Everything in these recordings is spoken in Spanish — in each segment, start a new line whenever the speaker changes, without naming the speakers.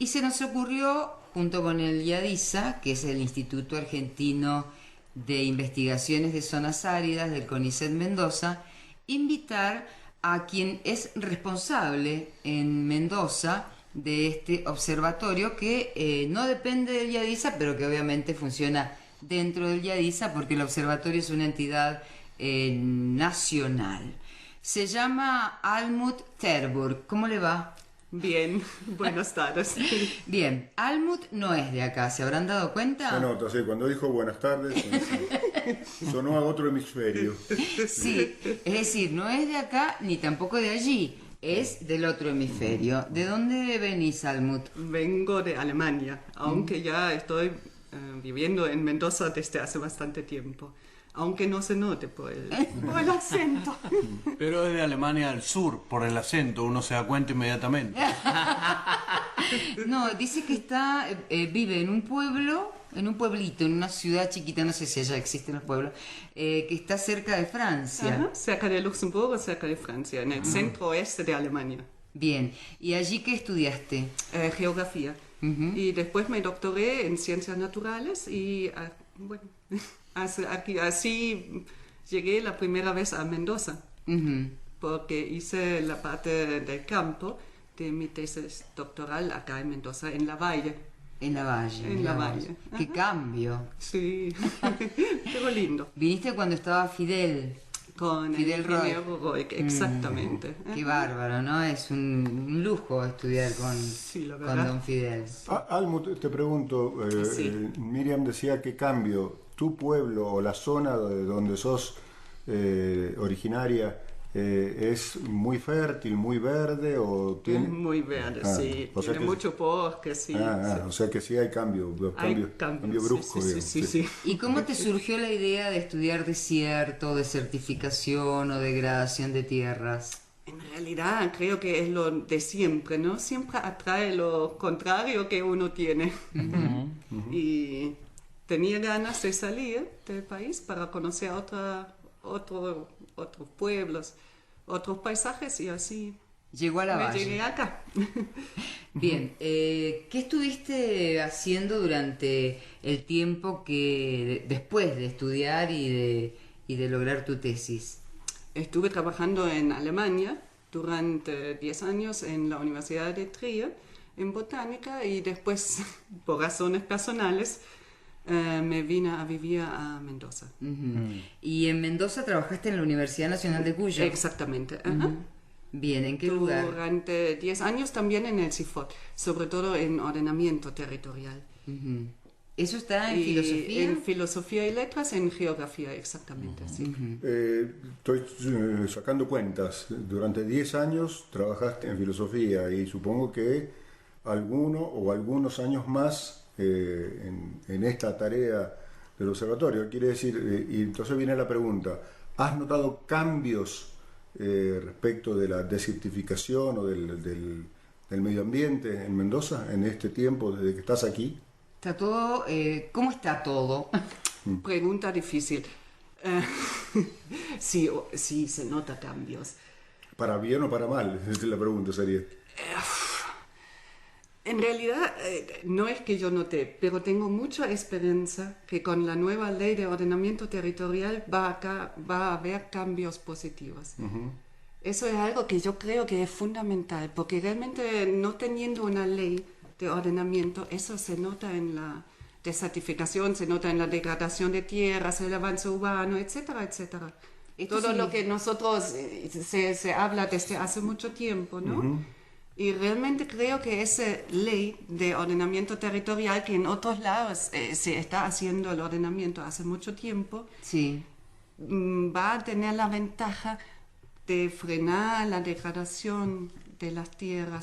Y se nos ocurrió, junto con el IADISA, que es el Instituto Argentino de Investigaciones de Zonas Áridas del CONICET Mendoza, invitar a quien es responsable en Mendoza de este observatorio que no depende del IADISA, pero que obviamente funciona dentro del IADISA porque el observatorio es una entidad nacional. Se llama Almut Terburg. ¿Cómo le va?
Bien, buenas tardes.
Bien, Almut no es de acá, ¿se habrán dado cuenta?
Se nota, sí, cuando dijo buenas tardes, sonó a otro hemisferio.
Sí, es decir, no es de acá ni tampoco de allí, es del otro hemisferio. ¿De dónde venís, Almut?
Vengo de Alemania, aunque ya estoy viviendo en Mendoza desde hace bastante tiempo. Aunque no se note por el acento.
Pero es de Alemania al sur, por el acento, uno se da cuenta inmediatamente.
No, dice que vive en un pueblo, en un pueblito, en una ciudad chiquita, no sé si allá existen los pueblos, que está cerca de Francia.
Ajá, cerca de Luxemburgo, cerca de Francia, en el centro oeste de Alemania.
Bien, ¿y allí qué estudiaste?
Geografía. Y después me doctoré en ciencias naturales y, bueno, así llegué la primera vez a Mendoza, porque hice la parte del campo de mi tesis doctoral acá en Mendoza, en La Valle.
En La Valle.
En La Valle.
¡Qué cambio!
Sí, pero lindo.
Viniste cuando estaba Fidel.
Con
Fidel
el ingeniero Roig, exactamente.
Qué bárbaro, ¿no? Es un lujo estudiar con don Fidel.
Almut, te pregunto,
Sí.
Miriam decía que cambio, tu pueblo o la zona de donde sos originaria es muy fértil, muy verde o tiene...
Muy verde, sí.
O sea
Tiene mucho bosque, sí. Sí.
O sea que sí hay cambio brusco.
Sí.
¿Y cómo te surgió la idea de estudiar desierto, desertificación o degradación de tierras?
En realidad creo que es lo de siempre, ¿no? Siempre atrae lo contrario que uno tiene. Y tenía ganas de salir del país para conocer otros pueblos, otros paisajes y así
Llegó a La Valle.
llegué acá.
Bien, ¿qué estuviste haciendo durante el tiempo después de estudiar y de lograr tu tesis?
Estuve trabajando en Alemania durante 10 años en la Universidad de Trier, en botánica, y después, por razones personales, me vine a vivir a Mendoza.
Y en Mendoza trabajaste en la Universidad Nacional de Cuyo.
Exactamente. Ajá.
Bien, ¿en qué lugar?
Durante 10 años también en el CIFOT, sobre todo en ordenamiento territorial.
¿Eso está en
Y
filosofía?
En filosofía y letras, en geografía, exactamente, sí.
Estoy sacando cuentas. Durante 10 años trabajaste en filosofía y supongo que alguno o algunos años más en esta tarea del observatorio. Quiere decir, y entonces viene la pregunta, ¿has notado cambios respecto de la desertificación o del medio ambiente en Mendoza en este tiempo desde que estás aquí?
Está todo, ¿cómo está todo?
Pregunta difícil. Sí, se nota cambios.
¿Para bien o para mal? La pregunta sería.
En realidad, no es que yo noté, pero tengo mucha esperanza que con la nueva ley de ordenamiento territorial va a haber cambios positivos. Eso es algo que yo creo que es fundamental, porque realmente no teniendo una ley de ordenamiento, eso se nota en la desertificación, se nota en la degradación de tierras, el avance urbano, etcétera, etcétera. Todo lo que nosotros se habla desde hace mucho tiempo, ¿no? Y realmente creo que esa ley de ordenamiento territorial, que en otros lados se está haciendo el ordenamiento hace mucho tiempo,
Sí.
Va a tener la ventaja de frenar la degradación de las tierras,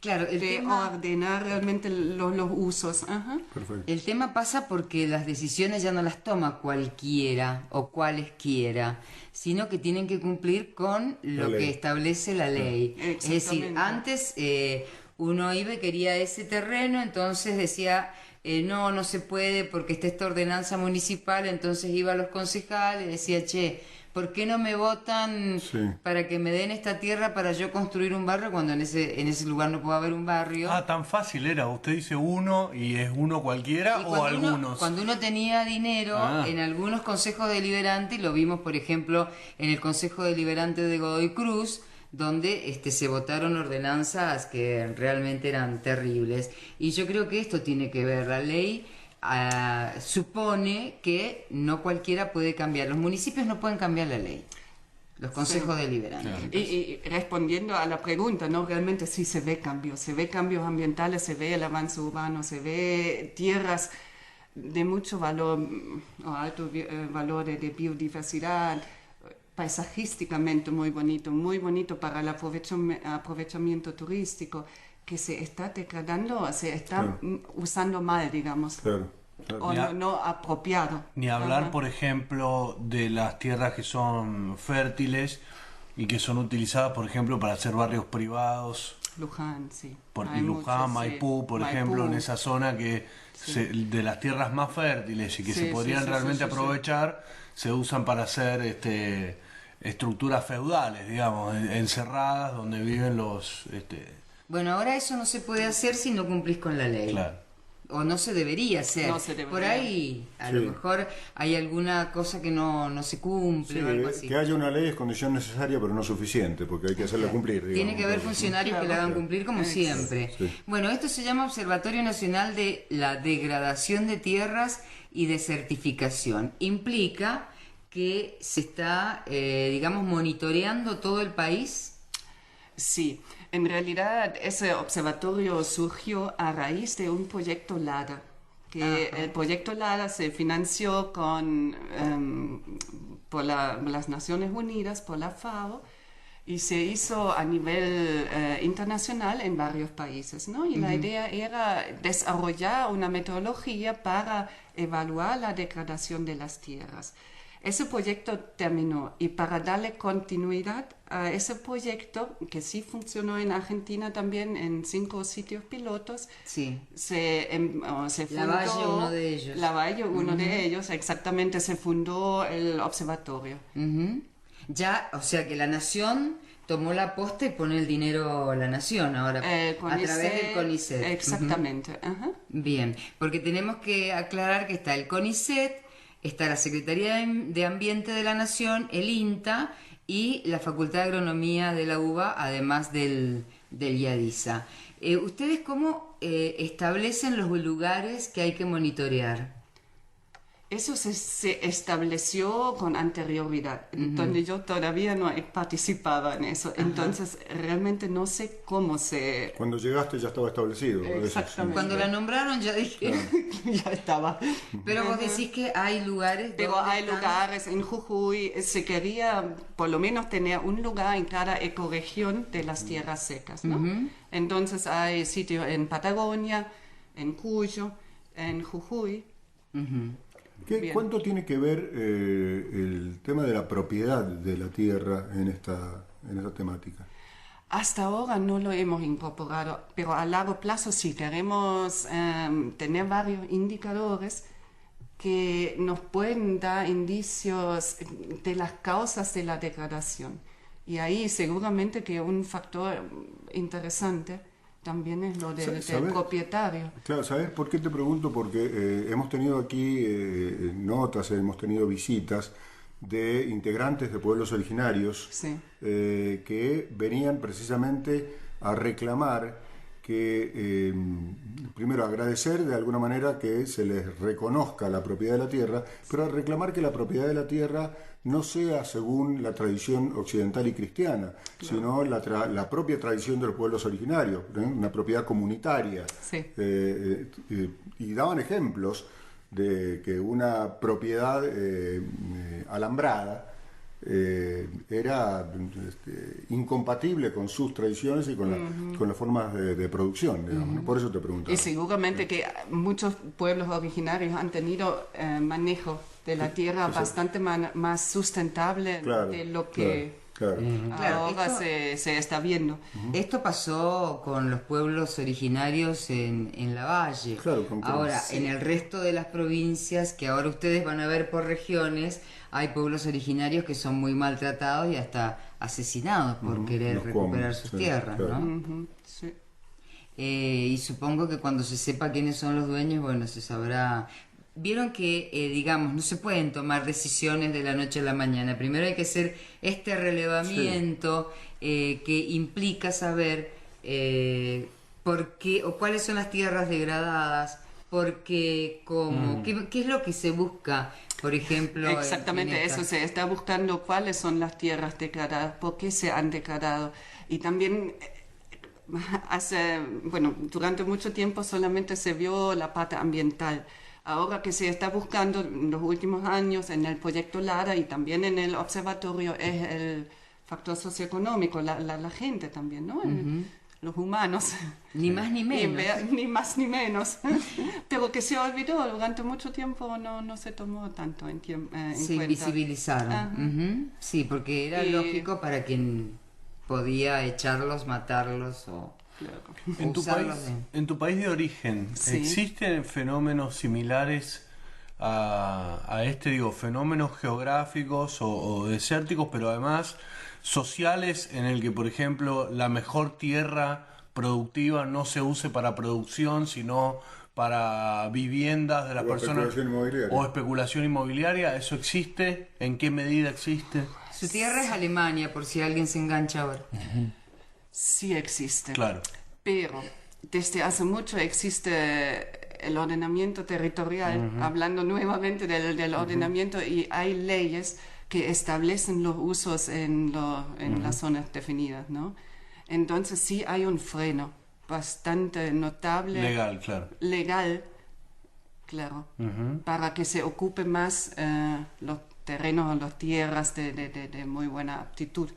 Claro,
de ordenar realmente los usos.
Perfecto.
El tema pasa porque las decisiones ya no las toma cualquiera o cualesquiera, sino que tienen que cumplir con lo que establece la ley. Es decir, antes uno iba y quería ese terreno, entonces decía, no se puede porque está esta ordenanza municipal, entonces iba a los concejales y decía, che, ¿por qué no me votan para que me den esta tierra para yo construir un barrio cuando en ese lugar no puede haber un barrio?
Ah, tan fácil era. Usted dice uno y es uno cualquiera o algunos.
Cuando uno tenía dinero, en algunos consejos deliberantes, lo vimos por ejemplo en el Consejo Deliberante de Godoy Cruz, donde se votaron ordenanzas que realmente eran terribles. Y yo creo que esto tiene que ver, la ley supone que no cualquiera puede cambiar. Los municipios no pueden cambiar la ley. Los consejos deliberantes.
Claro.
Y respondiendo a la pregunta, ¿no? Realmente sí se ve cambios ambientales, se ve el avance urbano, se ve tierras de mucho valor o alto valor de biodiversidad, paisajísticamente muy bonito para el aprovechamiento turístico, que se está degradando, se está usando mal, digamos.
Claro.
O no apropiado.
Ni hablar, por ejemplo, de las tierras que son fértiles y que son utilizadas, por ejemplo, para hacer barrios privados.
Luján, sí.
Y Luján, Maipú, por ejemplo, en esa zona que de las tierras más fértiles y que se podrían realmente aprovechar, se usan para hacer estructuras feudales, digamos, encerradas, donde viven los...
Bueno, ahora eso no se puede hacer si no cumplís con la ley.
Claro.
O no se debería hacer.
No se debería.
Por ahí, a lo mejor hay alguna cosa que no se cumple o algo así.
Que haya una ley es condición necesaria, pero no suficiente, porque hay que hacerla cumplir. Digamos.
Tiene que haber funcionarios que la hagan cumplir como siempre.
Sí.
Bueno, esto se llama Observatorio Nacional de la Degradación de Tierras y Desertificación. Implica que se está, digamos, monitoreando todo el país.
Sí, en realidad ese observatorio surgió a raíz de un proyecto LADA, que el proyecto LADA se financió por las Naciones Unidas, por la FAO, y se hizo a nivel internacional en varios países, ¿no? Y la idea era desarrollar una metodología para evaluar la degradación de las tierras. Ese proyecto terminó y para darle continuidad a ese proyecto, que sí funcionó en Argentina también en 5 sitios pilotos, se fundó...
Lavalle, uno de ellos.
Lavalle, uno de ellos, exactamente, se fundó el observatorio.
Ya, o sea que la nación tomó la posta y pone el dinero a la nación ahora, a través del CONICET.
Exactamente.
Bien, porque tenemos que aclarar que está el CONICET, está la Secretaría de Ambiente de la Nación, el INTA y la Facultad de Agronomía de la UBA, además del IADISA. ¿Ustedes cómo establecen los lugares que hay que monitorear?
Eso se estableció con anterioridad, donde yo todavía no participaba en eso. Entonces, realmente no sé cómo se...
Cuando llegaste ya estaba establecido.
Exactamente.
Cuando la nombraron ya dije...
Ya estaba.
Pero vos decís que hay lugares...
Pero hay lugares en Jujuy, se quería por lo menos tener un lugar en cada ecorregión de las tierras secas, ¿no? Entonces hay sitios en Patagonia, en Cuyo, en Jujuy.
¿Cuánto tiene que ver el tema de la propiedad de la tierra en esta temática?
Hasta ahora no lo hemos incorporado, pero a largo plazo sí queremos tener varios indicadores que nos pueden dar indicios de las causas de la degradación. Y ahí seguramente que un factor interesante también es lo del propietario.
Claro, ¿sabes por qué te pregunto? Porque hemos tenido aquí notas, hemos tenido visitas de integrantes de pueblos originarios que venían precisamente a reclamar que, primero, agradecer de alguna manera que se les reconozca la propiedad de la tierra, pero a reclamar que la propiedad de la tierra no sea según la tradición occidental y cristiana, sino la propia tradición de los pueblos originarios, una propiedad comunitaria. Y daban ejemplos de que una propiedad alambrada era incompatible con sus tradiciones y con las formas de producción, digamos, ¿no? Por eso te preguntaba.
Y seguramente que muchos pueblos originarios han tenido manejo de la tierra bastante más sustentable de lo que
Claro.
Claro,
Ahora
esto-
se está viendo.
Esto pasó con los pueblos originarios en la Valle.
Claro, con-
Ahora,
sí.
en el resto de las provincias, que ahora ustedes van a ver por regiones, hay pueblos originarios que son muy maltratados y hasta asesinados por querer
los
recuperar
comen,
sus
sí,
tierras,
claro.
¿no?
Ujú, sí.
Y supongo que cuando se sepa quiénes son los dueños, bueno, se sabrá. Vieron que, digamos, no se pueden tomar decisiones de la noche a la mañana. Primero hay que hacer este relevamiento que implica saber por qué o cuáles son las tierras degradadas, por qué, cómo, qué es lo que se busca, por ejemplo.
Exactamente
en esta-
eso, se está buscando cuáles son las tierras degradadas, por qué se han degradado. Y también durante mucho tiempo solamente se vio la parte ambiental. Ahora que se está buscando en los últimos años en el proyecto Lara y también en el observatorio es el factor socioeconómico, la gente también, ¿no? Los humanos.
Ni más ni
Y
menos.
ni más ni menos. Pero que se olvidó, durante mucho tiempo no se tomó tanto en
Se
cuenta.
invisibilizaron.
Ajá.
Ujú. Sí, porque era
Y-
lógico para quien podía echarlos, matarlos o
Claro.
En tu, país,
usarlos de-
en tu país de origen,
Sí.
¿existen fenómenos similares a este, digo, fenómenos geográficos o desérticos, pero además sociales, en el que, por ejemplo, la mejor tierra productiva no se use para producción, sino para viviendas de las
O
personas
especulación inmobiliaria.
o especulación inmobiliaria? ¿Eso existe? ¿En qué medida existe?
Su tierra es Alemania, por si alguien se engancha ahora.
Sí existe.
Claro.
Pero desde hace mucho existe el ordenamiento territorial, hablando nuevamente del ordenamiento, y hay leyes que establecen los usos en las zonas definidas, ¿no? Entonces sí hay un freno bastante notable.
Legal, claro.
Claro, para que se ocupe más los terrenos o las tierras de muy buena aptitud.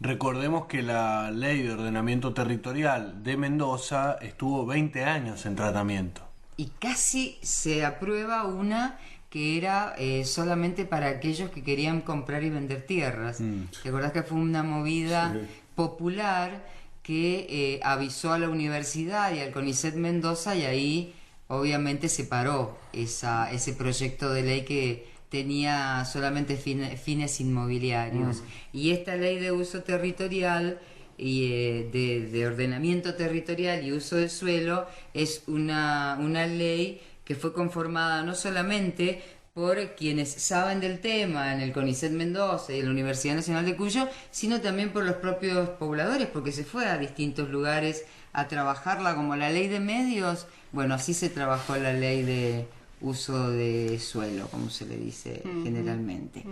Recordemos que la ley de ordenamiento territorial de Mendoza estuvo 20 años en tratamiento.
Y casi se aprueba una que era solamente para aquellos que querían comprar y vender tierras. ¿Te acordás que fue una movida
Sí.
popular que avisó a la universidad y al CONICET Mendoza, y ahí obviamente se paró ese proyecto de ley que tenía solamente fines inmobiliarios? Y esta ley de uso territorial y de ordenamiento territorial y uso del suelo es una ley que fue conformada no solamente por quienes saben del tema en el CONICET Mendoza y en la Universidad Nacional de Cuyo, sino también por los propios pobladores, porque se fue a distintos lugares a trabajarla, como la ley de medios. Bueno, así se trabajó la ley de uso de suelo, como se le dice generalmente.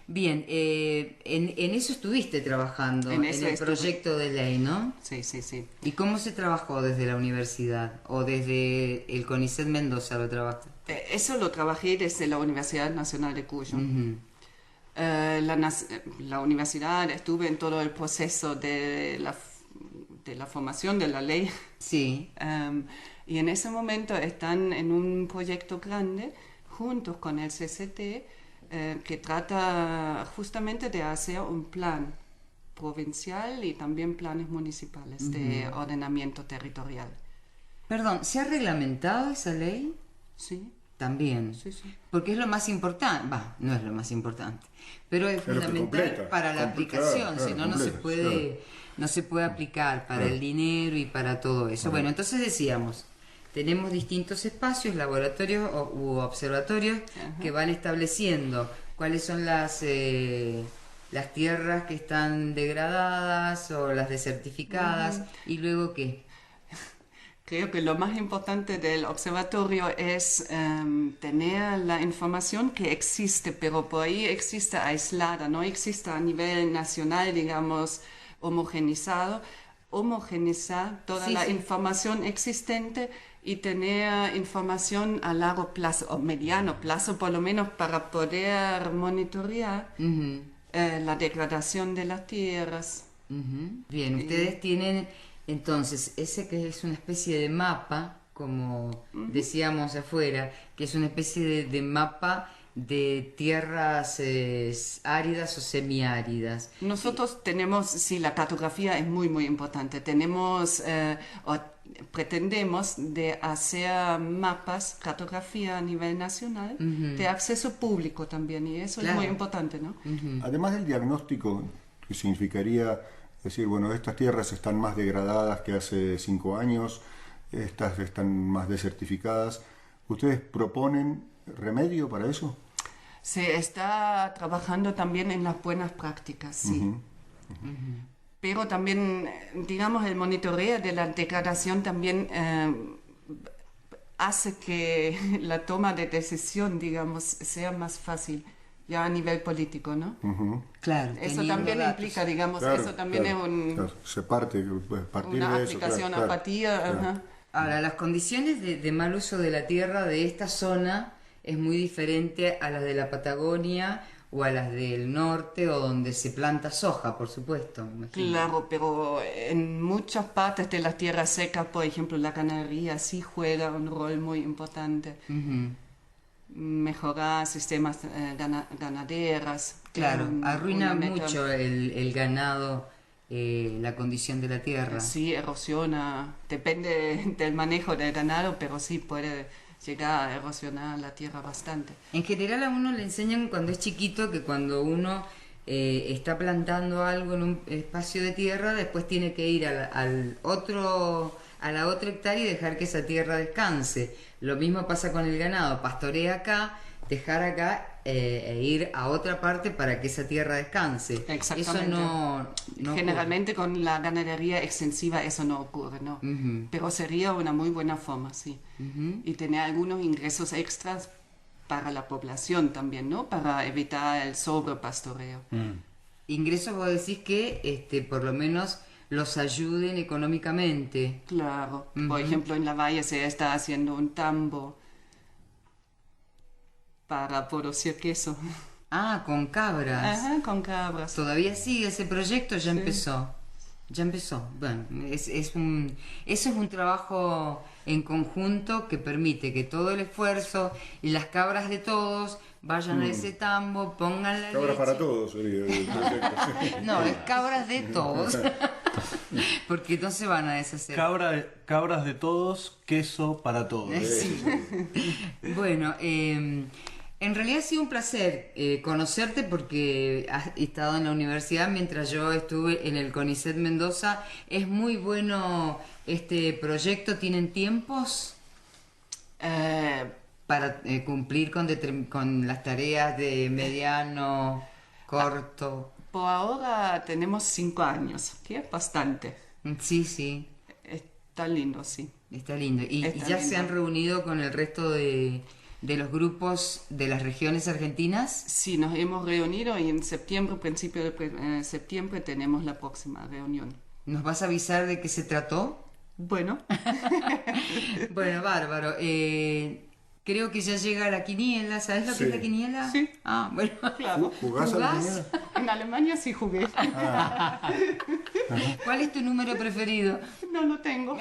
Bien, en eso estuviste trabajando,
En
en
eso
el
estuve.
proyecto de ley, ¿no?
Sí, sí, sí.
¿Y cómo se trabajó desde la universidad o desde el CONICET Mendoza lo trabajaste?
Eso lo trabajé desde la Universidad Nacional de Cuyo. La universidad, estuve en todo el proceso de la formación de la ley.
Sí.
Y en ese momento están en un proyecto grande juntos con el CCT que trata justamente de hacer un plan provincial y también planes municipales de ordenamiento territorial.
Perdón, ¿se ha reglamentado esa ley?
Sí,
También.
sí, sí.
Porque es lo más importante. No es lo más importante, pero es
lo que
fundamental
completa.
para la aplicación.
Claro,
Si no, no se
completa,
puede, no se puede aplicar para el dinero y para todo eso. Bueno, entonces decíamos, tenemos distintos espacios, laboratorios u observatorios que van estableciendo cuáles son las tierras que están degradadas o las desertificadas, y luego qué.
Creo que lo más importante del observatorio es tener la información que existe, pero por ahí existe aislada, no existe a nivel nacional, digamos, homogenizar toda la información existente y tener información a largo plazo o mediano plazo, por lo menos, para poder monitorear la degradación de las tierras.
Bien, ustedes tienen entonces ese que es una especie de mapa, como decíamos afuera, que es una especie de mapa de tierras áridas o semiáridas.
Nosotros tenemos, sí, la cartografía es muy, muy importante. Tenemos, o pretendemos de hacer mapas, cartografía a nivel nacional, de acceso público también, y eso es muy importante, ¿no?
Además del diagnóstico, que significaría decir, bueno, estas tierras están más degradadas que hace 5 años, estas están más desertificadas, ¿ustedes proponen remedio para eso?
Se está trabajando también en las buenas prácticas, sí. Pero también, digamos, el monitoreo de la degradación también hace que la toma de decisión, digamos, sea más fácil, ya a nivel político, ¿no?
Claro.
Eso también
datos.
implica, digamos, eso también es
se parte, partir
una
de eso,
aplicación, apatía. Ajá.
Ahora, las condiciones de mal uso de la tierra de esta zona es muy diferente a las de la Patagonia o a las del norte o donde se planta soja, por supuesto. Imagino.
Claro, pero en muchas partes de las tierras secas, por ejemplo, la ganadería sí juega un rol muy importante. Mejorar sistemas ganaderas.
Claro, arruina mucho el ganado, la condición de la tierra.
Sí, erosiona. Depende del manejo del ganado, pero sí puede llegar a erosionar la tierra bastante.
En general a uno le enseñan cuando es chiquito que cuando uno está plantando algo en un espacio de tierra, después tiene que ir a la otra hectárea y dejar que esa tierra descanse. Lo mismo pasa con el ganado, pastorea acá, dejar acá e ir a otra parte para que esa tierra descanse.
Exactamente.
Eso no
Generalmente con la ganadería extensiva eso no ocurre, ¿no? Pero sería una muy buena forma, sí. Y tener algunos ingresos extras para la población también, ¿no? Para evitar el sobrepastoreo.
Ingresos, vos decís que por lo menos los ayuden económicamente.
Claro. Por ejemplo, en la valle se está haciendo un tambo para producir queso.
Ah, con cabras.
Ajá, con cabras.
¿Todavía sigue ese proyecto? Ya empezó. Ya empezó. Bueno, eso es un trabajo en conjunto que permite que todo el esfuerzo y las cabras de todos vayan a ese tambo, pongan la
Cabras
leche.
para todos sería el proyecto.
No, es cabras de todos. Porque no se van a deshacer.
Cabras de todos, queso para todos.
Sí. Bueno, en realidad ha sido un placer conocerte porque has estado en la universidad mientras yo estuve en el CONICET Mendoza. Es muy bueno este proyecto. ¿Tienen tiempos para cumplir con las tareas de mediano, corto?
Por ahora tenemos 5 años, que es bastante.
Sí, sí.
Está lindo, sí.
Está lindo. ¿Y
Está
ya
lindo.
se han reunido con el resto de los grupos de las regiones argentinas?
Sí, nos hemos reunido y en septiembre, principio de septiembre, tenemos la próxima reunión.
¿Nos vas a avisar de qué se trató?
Bueno,
Bueno, bárbaro. Creo que ya llega la quiniela. ¿Sabes lo que es la quiniela?
Sí.
Ah, bueno.
claro.
¿Jugás a la quiniela?
En Alemania sí jugué.
¿Cuál es tu número preferido?
No lo tengo.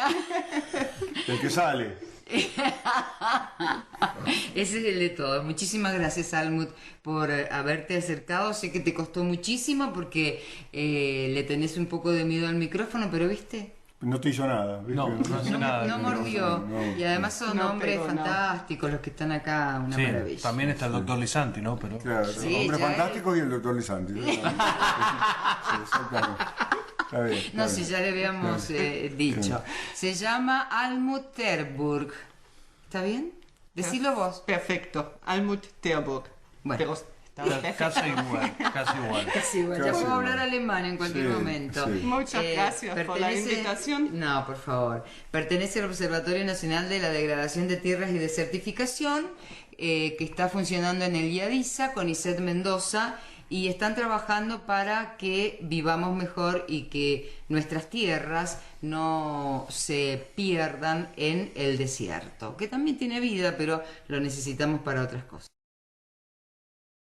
El que sale.
Ese es el de todos. Muchísimas gracias, Almut, por haberte acercado. Sé que te costó muchísimo porque le tenés un poco de miedo al micrófono, pero ¿viste?
No te hizo nada. ¿viste?
No hace nada.
No mordió.
no.
Y además son
No
hombres
pegó, no.
fantásticos los que están acá. Una
Sí,
maravilla.
también está el doctor Lisanti, ¿no? Pero
Claro,
Sí,
Hombre
ya
Fantástico y el doctor Lisanti. Sí, exactamente. Está bien, está
No,
bien.
si ya le habíamos dicho. Se llama Almut Terburg. ¿Está bien? Decilo vos.
Perfecto. Almut Terburg.
Bueno.
Pero está perfecto.
casi igual, casi igual.
Sí, bueno, ya
Casi
puedo
igual.
hablar alemán en cualquier
Sí,
momento.
sí.
Muchas gracias por la invitación.
No, por favor. Pertenece al Observatorio Nacional de la Degradación de Tierras y Desertificación, que está funcionando en el IADISA, CONICET Mendoza, y están trabajando para que vivamos mejor y que nuestras tierras no se pierdan en el desierto, que también tiene vida, pero lo necesitamos para otras cosas.